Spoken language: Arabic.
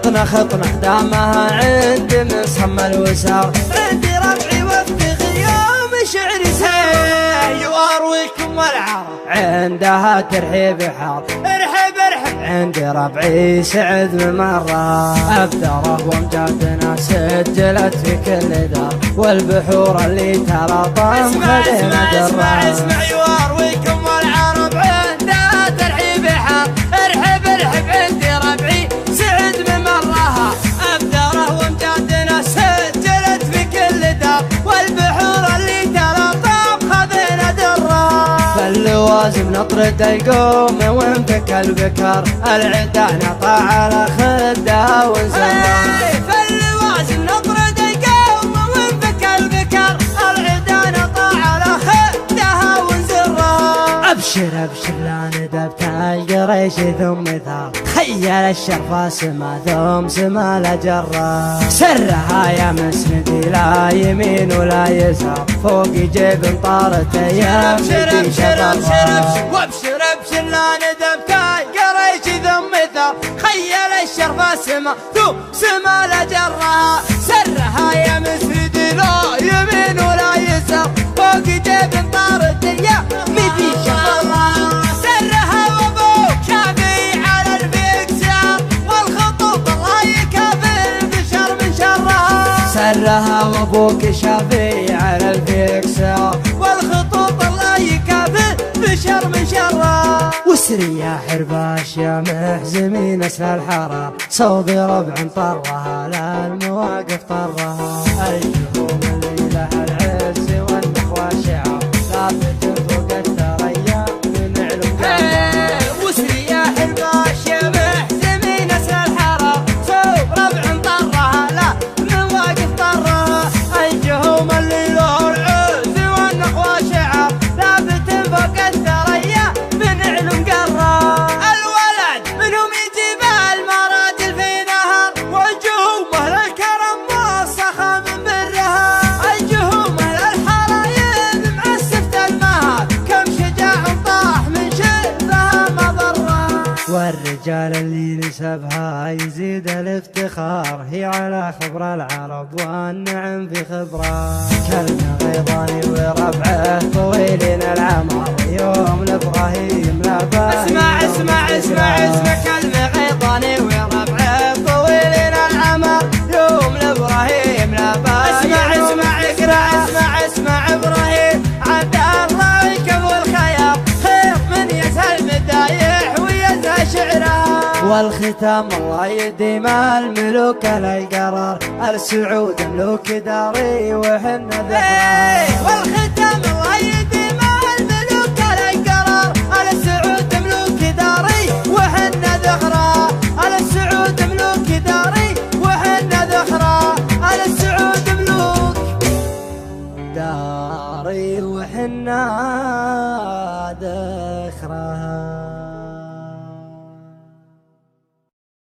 خطنا دامها عندي مسمى الوسار. عندي ربعي وافتخر يوم شعري سيء وارويكم والعرب عندها ترحيب حار. ارحب ارحب عندي ربعي سعد بمرة أبدره وامجادنا سجلت في كل دار والبحور اللي تلاطم خدنا درة. اسمع يوارويكم والعرب عندها ترحيب حار. ارحب ارحب عندي ربعي سعد بمرها أبدره وامجادنا سجلت في كل دار والبحور اللي تلاطم خذنا درة. فاللوازم نطرد يقوم وانفك البكر العدا نطع على خدها ونزرها. فاللوازم نطرد يقوم وانفك البكر العدا نطع على خدها ونزرها. ابشر ابشر لا ندبت القريش ثم ثار. تخيل الشرفة سما ثم سما لجرة. سرها يا مسندي لا يمين ولا يسار فوق جيب طارت يا ابشر ابشر ابشر وابشر ابشر لا ندبت القريش ثم ثار. خيل الشرفة سما ثم سما لجرة. سرها يا مسندي لا يمين ولا يسار فوق جيب طارت يا مدي شرها. سرها وابوك شافي على الفكسار والخطوط الله يكافي البشر من شرها. سرها وابوك شافي على الفكسار والخطوط الله يكافي البشر من شرها. واسري يا حرباش يا محزمين اسل الحرار صوبي ربع طرها لا المواقف طرها. الجهوم اللي لها العز والنخوة شعار ثابت فوق الثريا من علم قلبها. واسري يا حرباش يا محزمين اسل الحرار صوب ربع طرها لا المواقف طرها. الجهوم اللي لها العز والنخوة شعار ثابت فوق الثريا من علم قلبها. الولد منهم يجيب المراجل في نهر والجهوم اهل الكرم والسخا من برها. الجهوم اهل الحرايب معسفة المهر كم شجاع طاح من شبها مضرة. والرجال اللي نسبها يزيد الافتخار هي على خبر العرب والنعم في خبره. كلمة غيضاني وربعه طويلين العمر يوم لابراهيم لا باين. اسمع اسمع اسمع اسمع كلمة غيضاني وربعه طويلين العمر يوم لابراهيم لا باين. اسمع اسمع اقرا اسمع اسمع ابراهيم عبد الله يكب الخيار خير من يسهل مدايح ويزهى شعره. والختام الله يديم الملوك القرار السعود ملوك داري وحنا ذكرى. والختام الله يديم الملوك القرار السعود ملوك داري وحنا ذكرى.